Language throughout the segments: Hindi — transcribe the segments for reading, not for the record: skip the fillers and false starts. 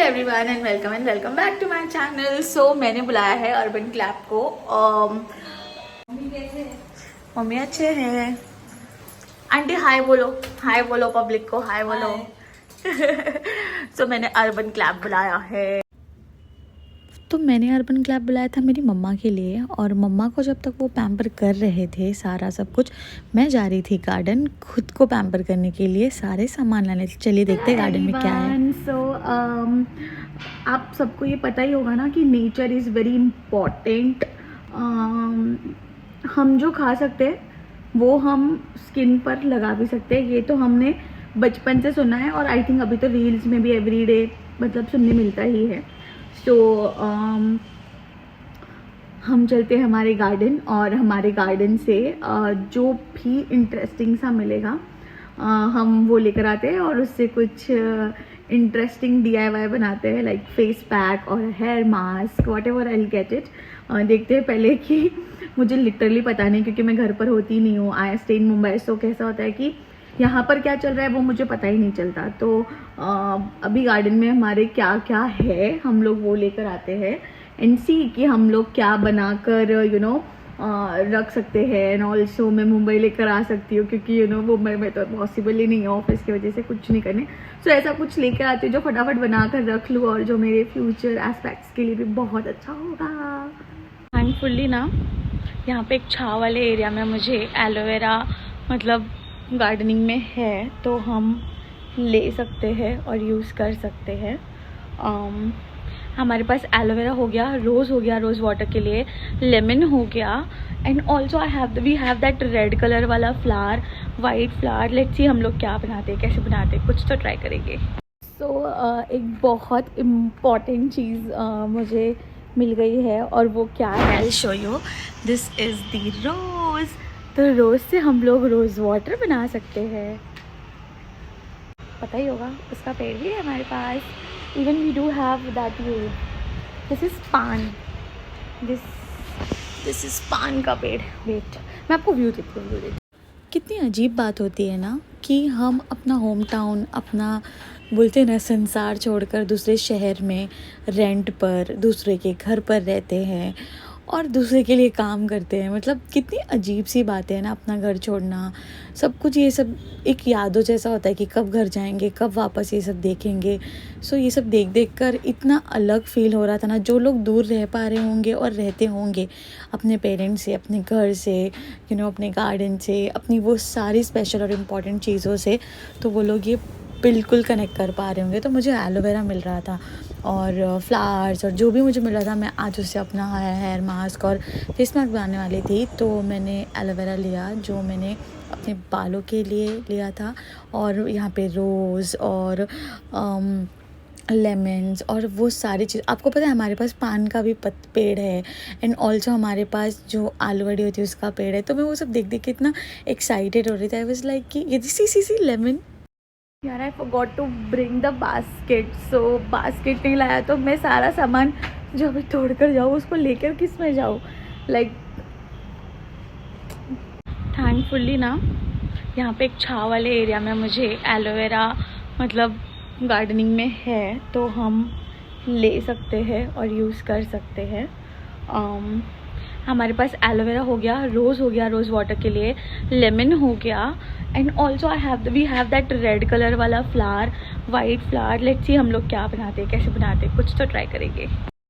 Hello everyone and welcome back to my channel. So मैंने बुलाया है अर्बन क्लैप को। मम्मी अच्छे हैं। आंटी हाय बोलो पब्लिक को, हाय बोलो। सो मैंने अर्बन क्लैप बुलाया है। तो मैंने अर्बन क्लैप बुलाया था मेरी मम्मा के लिए, और मम्मा को जब तक वो पैम्पर कर रहे थे सारा सब कुछ, मैं जा रही थी गार्डन खुद को पैम्पर करने के लिए, सारे सामान लाने। चलिए देखते हैं गार्डन में क्या है। आप सबको ये पता ही होगा ना कि नेचर इज़ वेरी इम्पॉर्टेंट। हम जो खा सकते हैं वो हम स्किन पर लगा भी सकते हैं, ये तो हमने बचपन से सुना है, और आई थिंक अभी तो रील्स में भी एवरीडे मतलब सुनने मिलता ही है। सो हम चलते हैं हमारे गार्डन, और हमारे गार्डन से जो भी इंटरेस्टिंग सा मिलेगा हम वो लेकर आते हैं, और उससे कुछ इंटरेस्टिंग DIY बनाते हैं, लाइक फेस पैक और hair mask, whatever I get it. देखते हैं पहले कि मुझे लिटरली पता नहीं, क्योंकि मैं घर पर होती नहीं हूँ। आई स्टे इन मुंबई, सो कैसा होता है कि यहाँ पर क्या चल रहा है वो मुझे पता ही नहीं चलता। तो अभी गार्डन में हमारे क्या क्या है हम लोग वो लेकर आते हैं, एंड सी कि हम लोग क्या बनाकर रख सकते हैं। एंड ऑल्सो मैं मुंबई लेकर आ सकती हूँ, क्योंकि मुंबई में तो पॉसिबल ही नहीं है ऑफिस की वजह से कुछ नहीं करने। सो ऐसा कुछ लेकर आती हूँ जो फटाफट बनाकर रख लूँ, और जो मेरे फ्यूचर एस्पेक्ट्स के लिए भी बहुत अच्छा होगा। थैंकफुली ना यहाँ पे एक छाव वाले एरिया में मुझे एलोवेरा मतलब गार्डनिंग में है, तो हम ले सकते हैं और यूज़ कर सकते हैं। हमारे पास एलोवेरा हो गया, रोज़ हो गया रोज़ वाटर के लिए, लेमन हो गया, and also we have that red colour वाला flower, white flower. Let's see हम लोग क्या बनाते हैं, कैसे बनाते हैं, कुछ तो ट्राई करेंगे। सो एक बहुत इम्पॉर्टेंट चीज़ मुझे मिल गई है, और वो क्या है, I show you. This is the rose. तो रोज़ से हम लोग रोज़ वाटर बना सकते हैं, पता ही होगा। उसका पेड़ भी है हमारे पास। Even we do have that use. This is paan. This is paan का पेड़। वेट, मैं आपको व्यू देती हूँ। कितनी अजीब बात होती है ना कि हम अपना होम टाउन, अपना बोलते हैं ना संसार छोड़कर दूसरे शहर में रेंट पर दूसरे के घर पर रहते हैं और दूसरे के लिए काम करते हैं। मतलब कितनी अजीब सी बात है ना, अपना घर छोड़ना, सब कुछ। ये सब एक यादों जैसा होता है कि कब घर जाएंगे, कब वापस ये सब देखेंगे। सो ये सब देख देख कर इतना अलग फील हो रहा था ना। जो लोग दूर रह पा रहे होंगे और रहते होंगे अपने पेरेंट्स से, अपने घर से, अपने गार्डन से, अपनी वो सारी स्पेशल और इम्पॉर्टेंट चीज़ों से, तो वो लोग ये बिल्कुल कनेक्ट कर पा रहे होंगे। तो मुझे एलोवेरा मिल रहा था और फ्लावर्स और जो भी मुझे मिल रहा था, मैं आज उससे अपना हेयर मास्क और फेस मास्क बनाने वाली थी। तो मैंने एलोवेरा लिया जो मैंने अपने बालों के लिए लिया था, और यहाँ पे रोज़ और लेमन्स और वो सारी चीज़। आपको पता है हमारे पास पान का भी पेड़ है, एंड ऑल्सो हमारे पास जो आलू वड़ी होती है उसका पेड़ है। तो मैं वो सब देख देख के इतना एक्साइटेड हो रही थी। आई वाज लाइक कि ये सी लेमन। यार I forgot to bring the basket. So basket नहीं लाया, तो मैं सारा सामान जो अभी तोड़ कर जाऊँ उसको लेकर किस में जाऊँ। लाइक थैंकफुली ना यहाँ पे एक छाव वाले एरिया में मुझे एलोवेरा मतलब गार्डनिंग में है, तो हम ले सकते हैं और यूज़ कर सकते हैं। हमारे पास एलोवेरा हो गया, रोज़ हो गया रोज़ वाटर के लिए, लेमन हो गया, and also we have that red colour वाला flower, white flower. Let's see हम लोग क्या बनाते हैं, कैसे बनाते हैं, कुछ तो ट्राई करेंगे।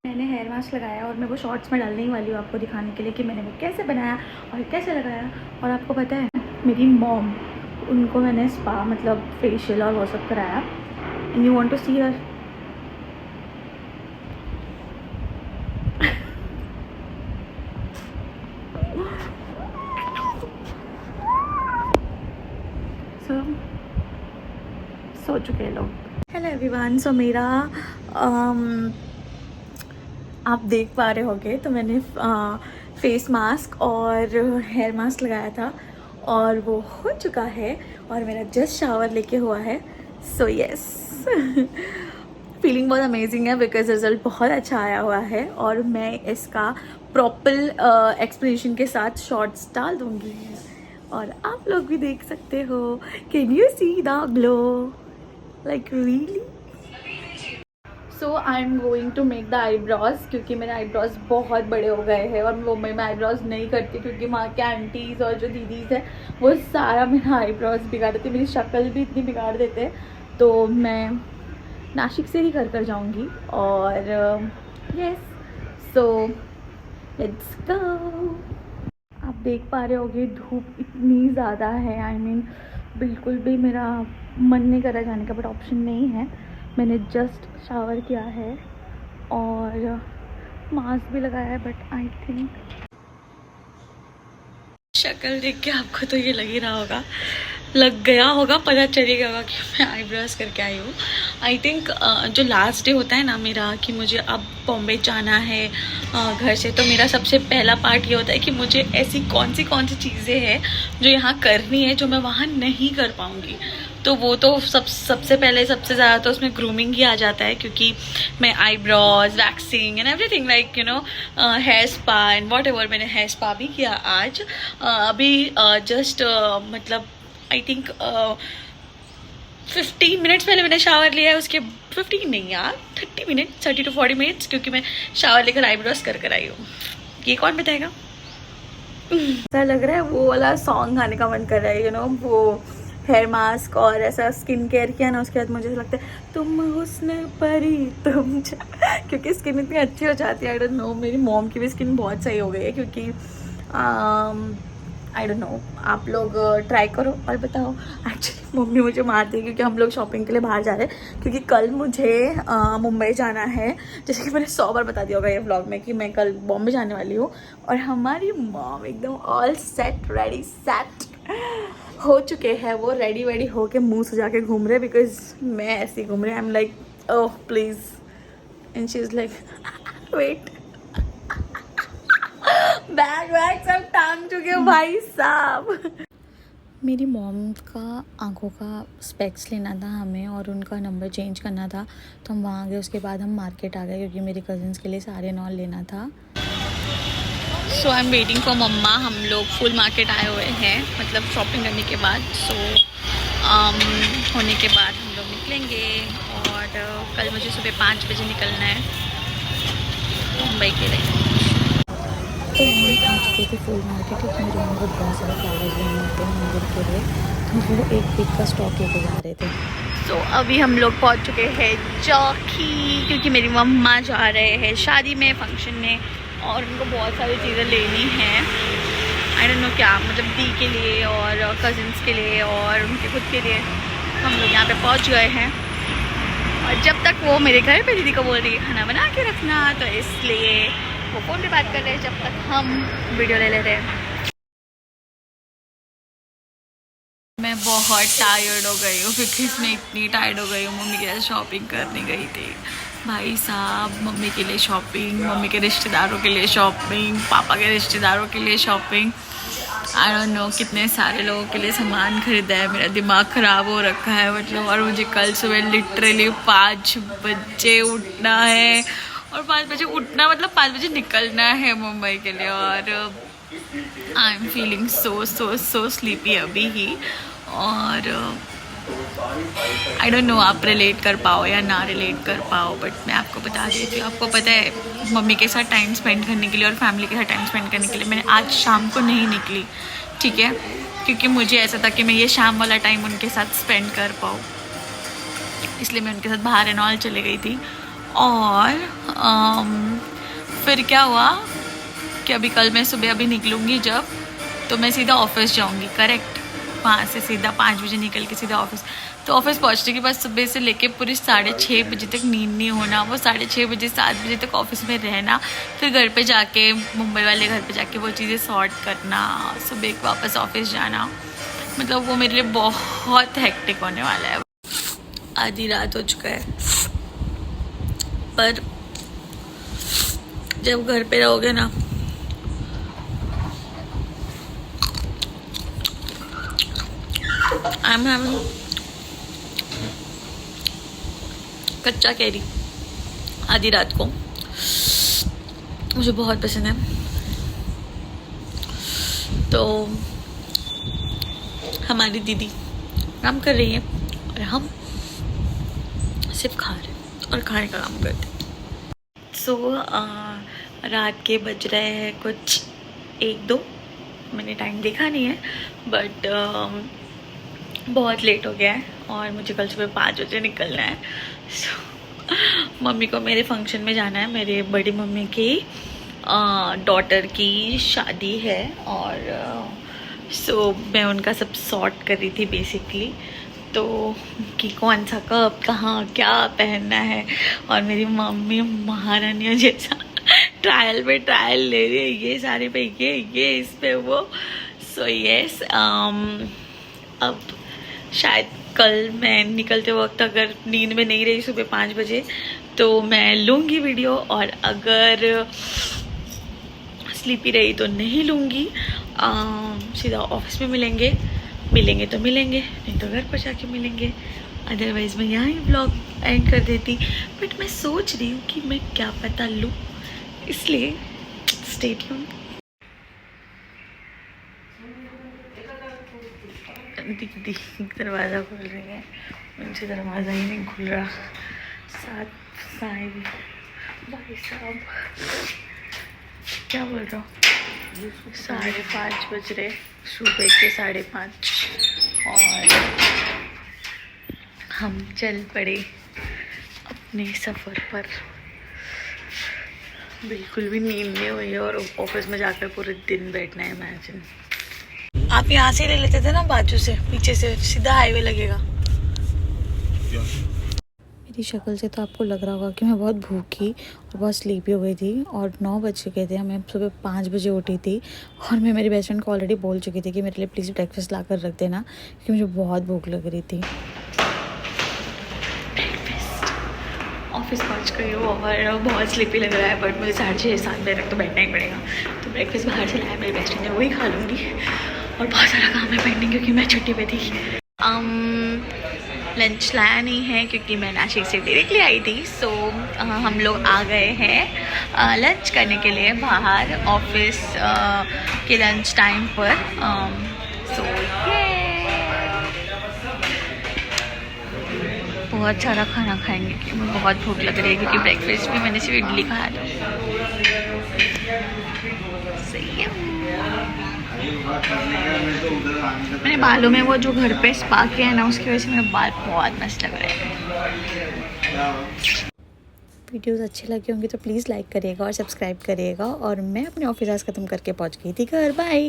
मैंने हेयर मास्क लगाया और मैं वो शॉर्ट्स में डालने ही वाली हूँ आपको दिखाने के लिए कि मैंने वो कैसे बनाया और कैसे लगाया। और आपको पता है मेरी मॉम, उनको मैंने स्पा मतलब फेशियल और वो सब कराया, एंड यू वांट टू सी हर। सो चुके हैं लोग। Hello everyone. सो मेरा आप देख पा रहे होंगे, तो मैंने फेस मास्क और हेयर मास्क लगाया था और वो हो चुका है, और मेरा जस्ट शावर लेके हुआ है। सो यस फीलिंग बहुत अमेजिंग है, बिकॉज रिजल्ट बहुत अच्छा आया हुआ है, और मैं इसका प्रॉपर एक्सप्लेनेशन के साथ शॉर्ट्स डाल दूँगी, और आप लोग भी देख सकते हो। Can you see the glow, like really. So I am going to make the eyebrows, क्योंकि मेरे आईब्रोज बहुत बड़े हो गए हैं और वो मैं आईब्रोज नहीं करती क्योंकि वहाँ के आंटीज़ और जो दीदीज़ है वो सारा मेरा आईब्रोज बिगाड़ देते, मेरी शक्ल भी इतनी बिगाड़ देते। तो मैं नासिक से ही कर जाऊँगी और यस, सो लेट्स गो। आप देख पा रहे होगे धूप इतनी ज़्यादा है, आई मीन बिल्कुल भी मेरा मन नहीं कर रहा जाने का, बट ऑप्शन नहीं है। मैंने जस्ट शावर किया है और मास्क भी लगाया है, बट आई थिंक शक्ल देख के आपको तो ये लग ही रहा होगा, लग गया होगा, पता चल ही गया होगा कि मैं आईब्रोज करके आई हूँ। आई थिंक जो लास्ट डे होता है ना मेरा, कि मुझे अब बॉम्बे जाना है घर से, तो मेरा सबसे पहला पार्ट ये होता है कि मुझे ऐसी कौन सी चीज़ें हैं जो यहाँ करनी है जो मैं वहाँ नहीं कर पाऊँगी। तो वो तो सबसे पहले सबसे ज़्यादा तो उसमें ग्रूमिंग ही आ जाता है, क्योंकि मैं eyebrows, waxing and everything like you know hair spa and whatever, मैंने हेयर स्पा भी किया आज। अभी जस्ट मतलब आई थिंक 15 मिनट्स पहले मैंने शावर लिया है। उसके 15 नहीं यार 30 मिनट 30 to 40 मिनट्स, क्योंकि मैं शावर लेकर आईब्रोज कर आई हूँ। ये कौन बताएगा? ऐसा लग रहा है वो वाला सॉन्ग गाने का मन कर रहा है, यू नो, वो हेयर मास्क और ऐसा स्किन केयर किया ना, उसके बाद मुझे लगता है तुम हुस्न परी तुम क्योंकि स्किन इतनी अच्छी हो जाती है। आई डोंट नो, मेरी मॉम की भी स्किन बहुत सही हो गई है, क्योंकि आई डोंट नो, आप लोग ट्राई करो और बताओ। एक्चुअली मम्मी मुझे मारती है क्योंकि हम लोग शॉपिंग के लिए बाहर जा रहे हैं, क्योंकि कल मुझे मुंबई जाना है। जैसे कि मैंने 100 बार बता दिया होगा ये व्लॉग में कि मैं कल बॉम्बे जाने वाली हूँ। और हमारी मॉम एकदम ऑल सेट रेडी सेट हो चुके हैं, वो रेडी वेडी हो के मुँह सजा के घूम रहे, बिकॉज मैं ऐसी घूम रही, I am like oh please, and she is like wait, bag वैग सब टांग चुके हो भाई साहब। मेरी मॉम का आंखों का स्पेक्स लेना था हमें और उनका नंबर चेंज करना था, तो हम वहाँ गए। उसके बाद हम मार्केट आ गए क्योंकि मेरी कज़न्स के लिए सारे नॉल लेना था। सो आई एम वेटिंग फॉर मम्मा। हम लोग फुल मार्केट आए हुए हैं, मतलब शॉपिंग करने के बाद। सो होने के बाद हम लोग निकलेंगे और कल मुझे सुबह 5 बजे निकलना है मुंबई के लिए। तो हम आ चुके थे फुल मार्केट, क्योंकि मेरे मम्मी को बहुत सारे फ्लावर्स लेने होते हैं मंदिर के लिए, तो वो एक वीक का स्टॉक लेके जा रहे थे। तो अभी हम लोग पहुंच चुके हैं चौकी, क्योंकि मेरी मम्मा जा रहे हैं शादी में, फंक्शन में, और उनको बहुत सारी चीज़ें लेनी हैं। आई डोंट नो क्या, मतलब दी के लिए और कज़न्स के लिए और उनके खुद के लिए। हम लोग यहाँ पे पहुँच गए हैं और जब तक वो मेरे घर पे दीदी को बोल रही है खाना बना के रखना, तो इसलिए वो फ़ोन पे बात कर रहे हैं जब तक हम वीडियो ले रहे हैं। मैं बहुत टायर्ड हो गई हूँ, क्योंकि मैं इतनी टायर्ड हो गई हूँ। मम्मी के साथ शॉपिंग करने गई थी भाई साहब, मम्मी के लिए शॉपिंग, मम्मी के रिश्तेदारों के लिए शॉपिंग, पापा के रिश्तेदारों के लिए शॉपिंग, आई डोंट नो कितने सारे लोगों के लिए सामान खरीदा है। मेरा दिमाग ख़राब हो रखा है मतलब। और मुझे कल सुबह लिटरली 5 बजे उठना है, और 5 बजे उठना मतलब 5 बजे निकलना है मुंबई के लिए। और I am feeling so sleepy अभी ही। और आई डोंट नो आप रिलेट कर पाओ या ना रिलेट कर पाओ, बट मैं आपको बता देती हूँ। आपको पता है मम्मी के साथ टाइम स्पेंड करने के लिए और फैमिली के साथ टाइम स्पेंड करने के लिए मैंने आज शाम को नहीं निकली, ठीक है, क्योंकि मुझे ऐसा था कि मैं ये शाम वाला टाइम उनके साथ स्पेंड कर पाऊँ, इसलिए मैं उनके साथ बाहर एंड ऑल चले गई थी। और फिर क्या हुआ कि अभी कल मैं सुबह अभी निकलूँगी जब, तो मैं सीधा ऑफिस जाऊँगी, करेक्ट, वहाँ से सीधा 5 बजे निकल के सीधा ऑफिस। तो ऑफिस पहुँचने के बाद सुबह से लेके पूरी 6:30 बजे तक नींद नहीं होना, वो 6:30 बजे 7 बजे तक ऑफिस में रहना, फिर घर पे जाके मुंबई वाले घर पे जाके वो चीज़ें सॉर्ट करना, सुबह वापस ऑफिस जाना, मतलब वो मेरे लिए बहुत हेक्टिक होने वाला है। आधी रात हो चुका है, पर जब घर पे रहोगे ना, आई एम हैविंग कच्चा कैरी आधी रात को, मुझे बहुत पसंद है। तो हमारी दीदी काम कर रही है और हम सिर्फ खा रहे हैं, और खाने का काम करते। सो रात के बज रहे हैं कुछ 1-2, मैंने टाइम देखा नहीं है, बट बहुत लेट हो गया है और मुझे कल सुबह 5 बजे निकलना है। सो मम्मी को मेरे फंक्शन में जाना है, मेरे बड़ी मम्मी की डॉटर की शादी है, और सो मैं उनका सब सॉर्ट कर रही थी बेसिकली, तो कि कौन सा कब कहाँ क्या पहनना है, और मेरी मम्मी महारानियों जैसा ट्रायल पे ट्रायल ले रही है, ये साड़ी पे ये इस पे वो। सो यस, अब शायद कल मैं निकलते वक्त अगर नींद में नहीं रही सुबह 5 बजे तो मैं लूँगी वीडियो, और अगर स्लीपी रही तो नहीं लूँगी। सीधा ऑफिस में मिलेंगे तो मिलेंगे, नहीं तो घर पर जाके मिलेंगे। अदरवाइज़ मैं यहाँ ही व्लॉग एंड कर देती, बट मैं सोच रही हूँ कि मैं क्या पता लूँ, इसलिए स्टे ट्यून्ड। दीदी दरवाज़ा खोल रही है, उनसे दरवाज़ा ही नहीं खुल रहा। साहिब भाई साहब क्या बोल रहा हूँ, 5:30 बज रहे, सुबह के 5:30, और हम चल पड़े अपने सफ़र पर। बिल्कुल भी नींद नहीं हुई है और ऑफिस में जाकर पूरे दिन बैठना है। इमेजिन आप यहाँ से ले लेते थे ना, बाजू से पीछे से सीधा हाईवे लगेगा। मेरी शक्ल से तो आपको लग रहा होगा कि मैं बहुत भूखी और बहुत स्लीपी हो गई थी, और 9 बज चुके थे, मैं सुबह 5 बजे उठी थी, और मैं मेरी बेस्ट फ्रेंड को ऑलरेडी बोल चुकी थी कि मेरे लिए प्लीज़ ब्रेकफास्ट ला कर रख देना, क्योंकि मुझे बहुत भूख लग रही थी। ऑफिस पहुंच गई हूँ और बहुत स्लीपी लग रहा है, बट मुझे 6:30-7 बजे तक तो बैठना ही पड़ेगा, तो ब्रेकफास्ट बाहर से लाया मेरी बेस्ट फ्रेंड ने, वही खा लूँगी। और बहुत सारा काम है पेंडिंग, क्योंकि मैं छुट्टी पे थी। लंच लाया नहीं है क्योंकि मैं नासिक से डायरेक्टली आई थी। सो हम लोग आ गए हैं लंच करने के लिए बाहर ऑफिस के लंच टाइम पर। सो बहुत सारा खाना खाएंगे कि मुझे बहुत भूख लग रही है, क्योंकि ब्रेकफास्ट भी मैंने सिर्फ इडली खाया था। सही है। मैंने बालों में वो जो घर पे स्पा किया है ना, उसकी वजह से मेरे बाल बहुत मस्त लग रहे हैं। वीडियोस अच्छे लगे होंगे तो प्लीज़ लाइक करिएगा और सब्सक्राइब करिएगा, और मैं अपने ऑफिस आज ख़त्म करके पहुंच गई थी घर। बाय।